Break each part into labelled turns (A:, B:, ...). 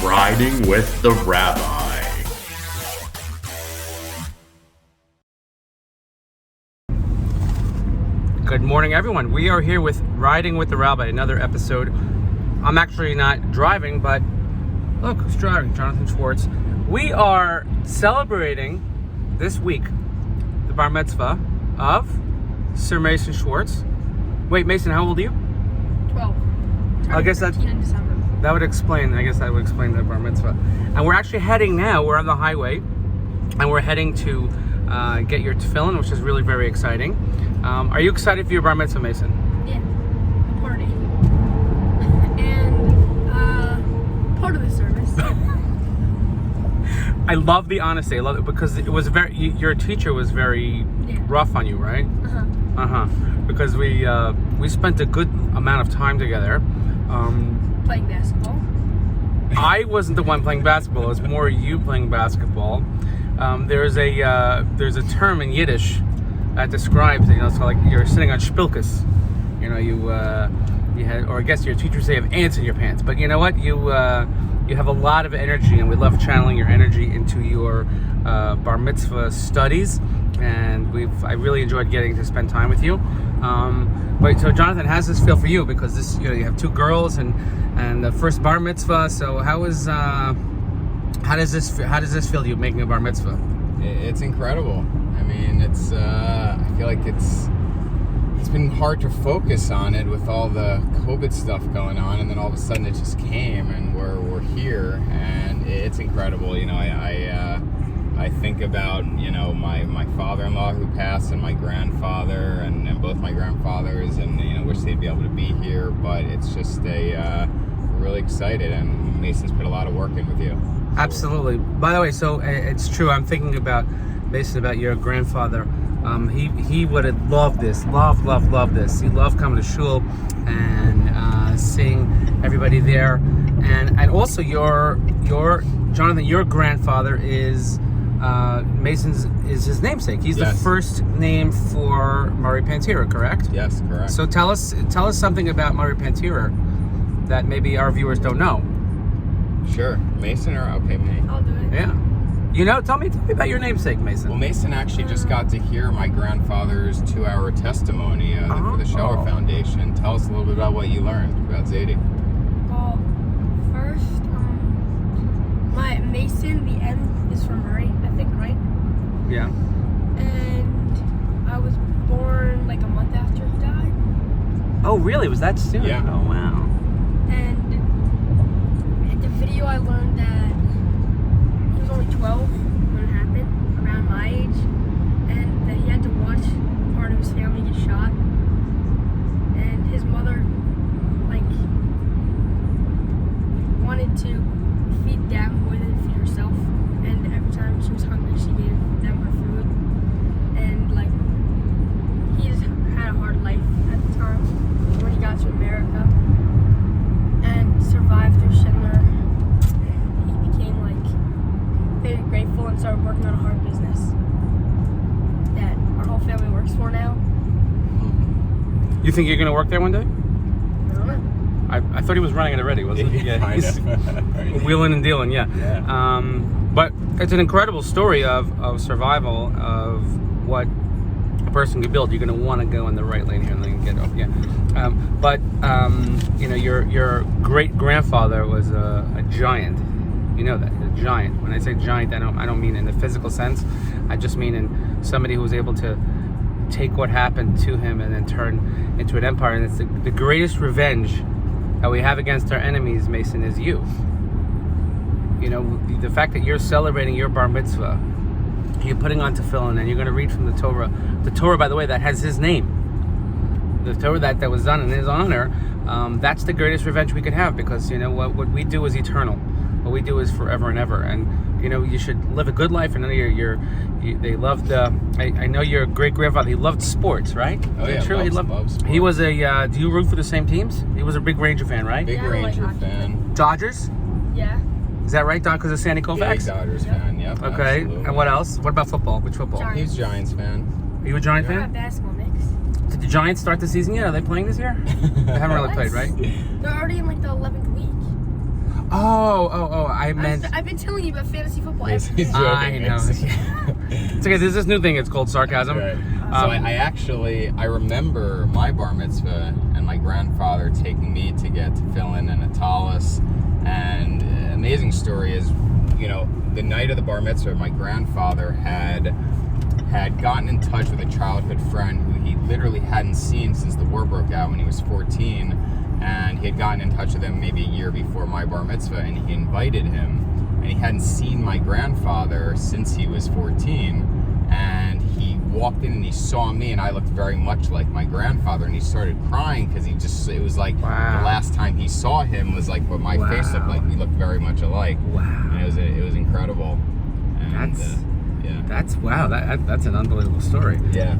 A: Riding with the Rabbi.
B: Good morning, everyone. We are here with Riding with the Rabbi, another episode. I'm actually not driving, but look who's driving, Jonathan Schwartz. We are celebrating this week the bar mitzvah of Sir Mason Schwartz. Wait, Mason, how old are you?
C: 12.
B: I guess that
C: in December.
B: that would explain. I guess that would explain the bar mitzvah. And we're actually heading now. We're on the highway, and we're heading to get your tefillin, which is really very exciting. Are you excited for your bar mitzvah, Mason?
C: Yeah. Party. And part of the service.
B: I love the honesty. I love it because it was your teacher was very rough on you, right? Because we spent a good amount of time together.
C: Playing basketball.
B: I wasn't the one playing basketball. It was more you playing basketball. There's a term in Yiddish that describes it. So like you're sitting on spilkus. You had, or I guess your teachers say you have ants in your pants. But you know what? You have a lot of energy, and we love channeling your energy into your bar mitzvah studies. And I really enjoyed getting to spend time with you. But so Jonathan, how does this feel for you? Because this, you have two girls and the first bar mitzvah. So how does this feel to you making a bar mitzvah?
D: It's incredible. I mean, it's I feel like it's been hard to focus on it with all the COVID stuff going on, and then all of a sudden it just came, and we're here, and it's incredible. I think about my father-in-law who passed, and my grandfather, and both my grandfathers, and wish they'd be able to be here. But it's just we're really excited, and Mason's put a lot of work in with you.
B: Absolutely. By the way, so it's true. I'm thinking about Mason, about your grandfather. He would have loved this. Love this. He loved coming to shul and seeing everybody there, and also your Jonathan, your grandfather is. Mason's is his namesake. He's the first name for Murray Pantera, correct?
D: Yes, correct.
B: So tell us something about Murray Pantera that maybe our viewers don't know.
D: Sure. Mason or okay, me?
C: I'll do it.
B: Yeah. Tell me about your namesake, Mason.
D: Well, Mason actually just got to hear my grandfather's 2-hour testimony for the Shower Foundation. Tell us a little bit about what you learned about Zadie.
C: Well, first, my Mason, the N is for Murray, I think, right?
B: Yeah.
C: And I was born like a month after he died.
B: Oh, really? Was that soon?
D: Yeah.
B: Oh, wow.
C: And in the video, I learned that he was only 12 when it happened, around my age, and that he had to watch part of his family get shot. And his mother, wanted to feed them more than feed herself. And every time she was hungry, she gave them her food. And, he just had a hard life at the time when he got to America. And survived through Schindler. He became very grateful and started working on a hard business that our whole family works for now.
B: You think you're going to work there one day?
C: I don't know.
B: I thought he was running it already, wasn't he?
D: Yeah,
B: He's wheeling and dealing, yeah. But it's an incredible story of survival, of what a person could build. You're going to want to go in the right lane here and then get off, your great-grandfather was a giant. You know that, a giant. When I say giant, I don't mean in the physical sense. I just mean in somebody who was able to take what happened to him and then turn into an empire. And it's the greatest revenge that we have against our enemies, Mason, is you. The fact that you're celebrating your bar mitzvah, you're putting on tefillin, and you're going to read from the Torah. The Torah, by the way, that has his name. The Torah that was done in his honor, that's the greatest revenge we could have, because, what we do is eternal. What we do is forever and ever. And, you should live a good life. And they loved, I know your great-grandfather, he loved sports, right?
D: Oh, yeah,
B: true? He loved sports. He was do you root for the same teams? He was a big Ranger fan, right?
D: Big Ranger fan.
B: Dodgers?
C: Yeah.
B: Is that right, Don? Because of Sandy Koufax?
D: Big Dodgers fan, yep.
B: Okay,
D: Absolutely.
B: And what else? What about football? Which football?
C: Giants.
D: He's a Giants fan.
B: Are you a Giant
C: We're
B: fan?
C: at basketball mix.
B: Did the Giants start the season yet? Are they playing this year? They haven't really played, right?
C: They're already in the 11th week.
B: I meant.
C: I've been telling you about fantasy football.
D: He's joking.
B: I know. It's okay. There's this new thing. It's called sarcasm.
D: Right. So I remember my bar mitzvah and my grandfather taking me to get tefillin and a talis. And amazing story is, the night of the bar mitzvah, my grandfather had gotten in touch with a childhood friend who he literally hadn't seen since the war broke out when he was 14. And he had gotten in touch with him maybe a year before my bar mitzvah, and he invited him. And he hadn't seen my grandfather since he was 14. And he walked in and he saw me, and I looked very much like my grandfather, and he started crying because it was like the last time he saw him was like what my face looked like. We looked very much alike.
B: Wow.
D: And it was incredible. And,
B: that's an unbelievable story.
D: Yeah.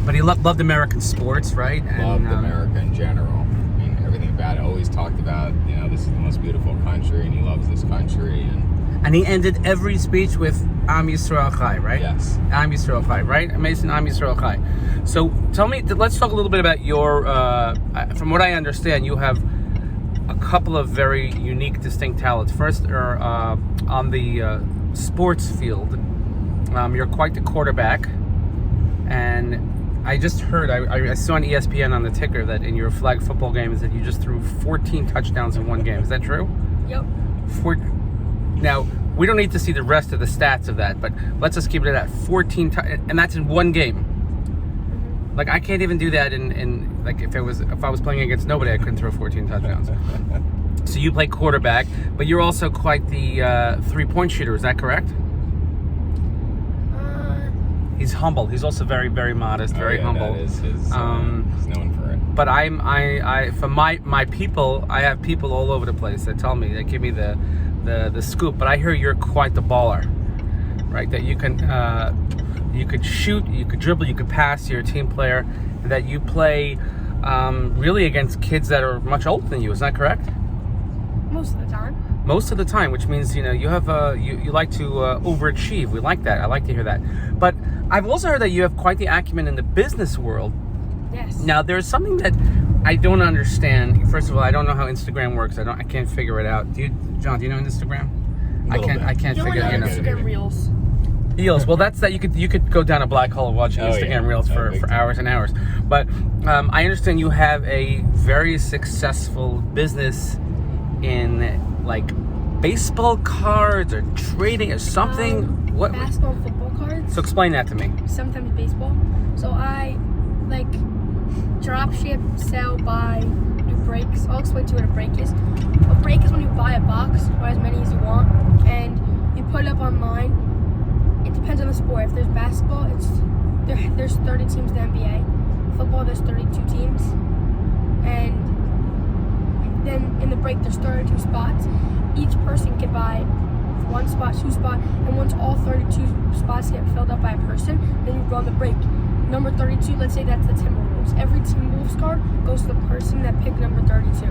B: But he loved American sports, right?
D: Loved America in general. I mean, everything about it. Always talked about, this is the most beautiful country, and he loves this country.
B: And he ended every speech with Am Yisrael Chai, right?
D: Yes.
B: Am Yisrael Chai, right? Mason, Am Yisrael Chai. So tell me, let's talk a little bit about your, from what I understand, you have a couple of very unique, distinct talents. First, on the sports field, you're quite the quarterback. And I just heard, I saw on ESPN on the ticker that in your flag football games that you just threw 14 touchdowns in one game. Is that true?
C: Yep.
B: Now, we don't need to see the rest of the stats of that, but let's just keep it at that 14, and that's in one game. Like, I can't even do that in like, if I was playing against nobody, I couldn't throw 14 touchdowns. So you play quarterback, but you're also quite the three-point shooter. Is that correct? He's humble. He's also very, very modest, very humble.
D: That is his, he's known for it.
B: But for my people, I have people all over the place that tell me, that give me the scoop. But I hear you're quite the baller, right? That you could shoot, you could dribble, you could pass. You're a team player. That you play really against kids that are much older than you. Is that correct?
C: Most of the time.
B: Most of the time, which means you have you like to overachieve. We like that. I like to hear that. But I've also heard that you have quite the acumen in the business world.
C: Yes.
B: Now, there's something that I don't understand. First of all, I don't know how Instagram works. I can't figure it out. John, do you know Instagram? I can't
C: You only
B: figure
C: know
B: it out.
C: Instagram Reels.
B: Reels. Well, that's that. You could go down a black hole watching Instagram Reels for hours and hours. But I understand you have a very successful business in like baseball cards or trading or something. What?
C: Basketball and football cards.
B: So explain that to me.
C: Sometimes baseball. So I drop ship, sell, buy, do breaks. I'll explain to you what a break is. A break is when you buy a box, buy as many as you want, and you put it up online. It depends on the sport. If there's basketball, there's 30 teams in the NBA. Football, there's 32 teams. And then in the break, there's 32 spots. Each person can buy one spot, two spot, and once all 32 spots get filled up by a person, then you go on the break. Number 32, let's say that's the Timberwolves. Every Timberwolves card goes to the person that picked number 32.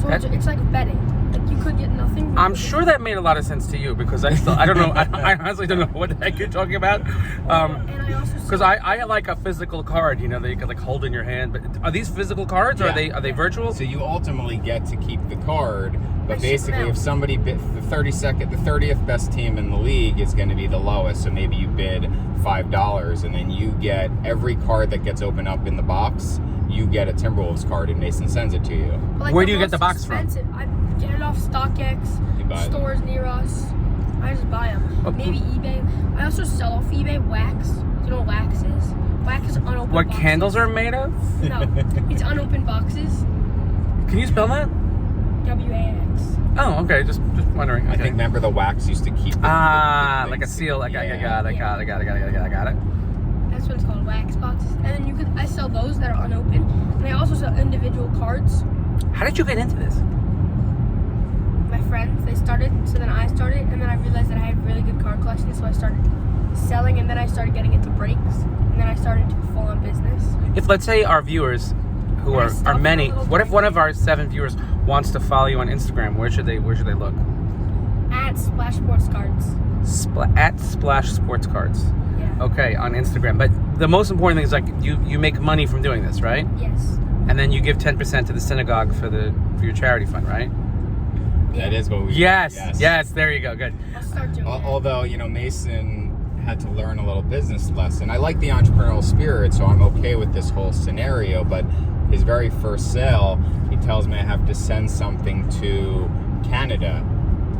C: So it's like betting. Like, you could get nothing.
B: I'm sure that made a lot of sense to you because I don't know. I honestly don't know what the heck you're talking about. Because I like a physical card, that you can like hold in your hand. But are these physical cards or are they virtual?
D: So you ultimately get to keep the card, but basically if somebody bid the 30th best team in the league is going to be the lowest. So maybe you bid $5 and then you get every card that gets opened up in the box. You get a Timberwolves card and Mason sends it to you.
B: Where do you get the box from?
C: I get it off StockX, stores near us. I just buy them. Okay. Maybe eBay. I also sell off eBay wax. Do you know what wax is? Wax is unopened
B: What
C: boxes.
B: candles are made of?
C: No, it's unopened boxes.
B: Can you spell that?
C: WAX.
B: Oh, okay. Just wondering. Okay.
D: I think remember the wax used to keep.
B: Like a seal. I got it.
C: That's what it's called, wax boxes. And then I sell those that are unopened, and I also sell individual cards.
B: How did you get into this?
C: My friends, they started, so then I started, and then I realized that I had really good card collections, so I started selling, and then I started getting into breaks, and then I started into full-on business.
B: If, let's say, our viewers, who are many, what if one of our 7 viewers wants to follow you on Instagram? Where should they look?
C: At Splash Sports Cards.
B: At Splash Sports Cards.
C: Yeah.
B: Okay, on Instagram. But the most important thing is, like, you make money from doing this, right?
C: Yes.
B: And then you give 10% to the synagogue for your charity fund, right?
D: That is what we
B: Yes,
D: do,
B: yes, there you go, good.
C: I'll start doing that.
D: Although, Mason had to learn a little business lesson. I like the entrepreneurial spirit, so I'm okay with this whole scenario, but his very first sale, he tells me I have to send something to Canada,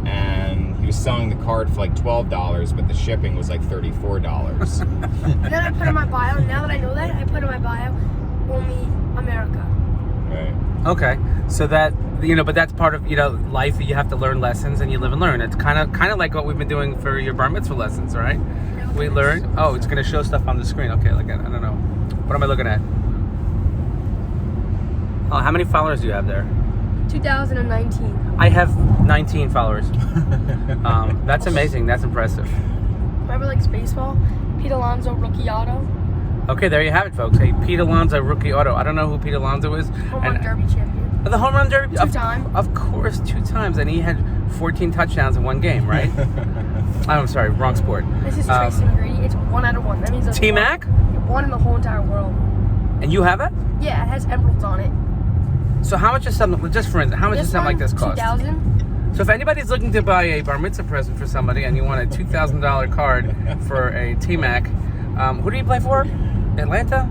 D: and he was selling the card for like $12, but the shipping was like $34.
C: And then I put in my bio, now that I know that, I put in my bio, only America.
D: Right.
B: Okay, so that, but that's part of, life. You have to learn lessons and you live and learn. It's kind of like what we've been doing for your bar mitzvah lessons, right? We learn. Oh, it's going to show stuff on the screen. Okay, I don't know. What am I looking at? Oh, how many followers do you have there?
C: 2019.
B: I have 19 followers. That's amazing. That's impressive.
C: Whoever likes baseball, Pete Alonso, rookie auto.
B: Okay, there you have it, folks. Hey, Pete Alonso, rookie auto. I don't know who Pete Alonso is.
C: Home run derby champion.
B: The home run derby?
C: 2 times.
B: Of course, 2 times. And he had 14 touchdowns in one game, right? I'm sorry, wrong sport.
C: This is Tracy McGrady. It's 1 out of 1. That means it's
B: T-Mac?
C: One in the whole entire world.
B: And you have it?
C: Yeah, it has emeralds on it.
B: So how much does something, just for instance, how much does something like this cost?
C: $2,000.
B: So if anybody's looking to buy a bar mitzvah present for somebody and you want a $2,000 card for a T-Mac, who do you play for? Atlanta?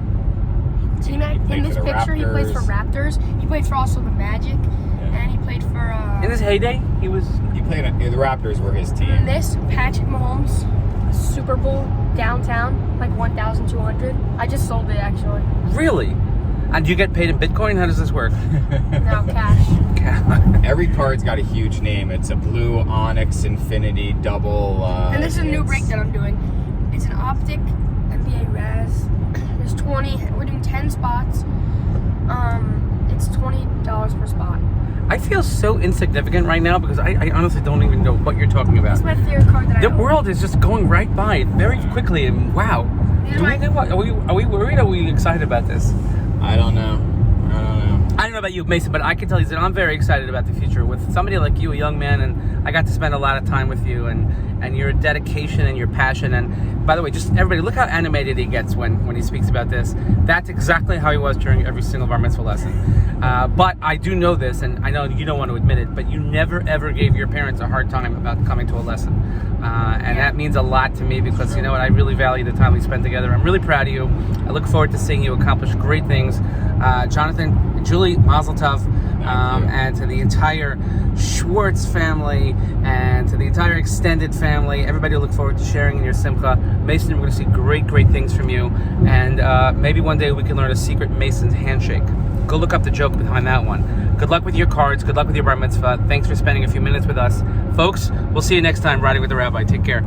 C: T-Mac, in this picture, he plays for Raptors. He played for also the Magic, and he played for...
B: in his heyday, he
D: played, the Raptors were his team.
C: In this, Patrick Mahomes, Super Bowl, downtown, like 1,200. I just sold it, actually.
B: Really? And do you get paid in Bitcoin? How does this work?
C: No, cash.
D: Every card's got a huge name. It's a blue Onyx Infinity double.
C: And this is a new break that I'm doing. It's an Optic NBA Raz. There's 20. We're doing 10 spots. It's $20 per spot.
B: I feel so insignificant right now because I honestly don't even know what you're talking about.
C: It's my favorite card that I
B: The
C: own.
B: world is just going right by very quickly, and wow. Do we know what? Are we worried? Are we excited about this?
D: I don't know.
B: I don't know about you, Mason, but I can tell you that I'm very excited about the future with somebody like you, a young man, and I got to spend a lot of time with you, and your dedication and your passion. And by the way, just everybody, look how animated he gets when he speaks about this. That's exactly how he was during every single bar mitzvah lesson. But I do know this, and I know you don't want to admit it, but you never ever gave your parents a hard time about coming to a lesson. And that means a lot to me because, you know what, I really value the time we spent together. I'm really proud of you. I look forward to seeing you accomplish great things. Jonathan, Julie, Mazel Tov, and to the entire Schwartz family and to the entire extended family, everybody look forward to sharing in your simcha. Mason, we're going to see great things from you. And maybe one day we can learn a secret Mason's handshake. Go look up the joke behind that one. Good luck with your cards. Good luck with your bar mitzvah. Thanks for spending a few minutes with us. Folks, we'll see you next time riding with the Rabbi. Take care.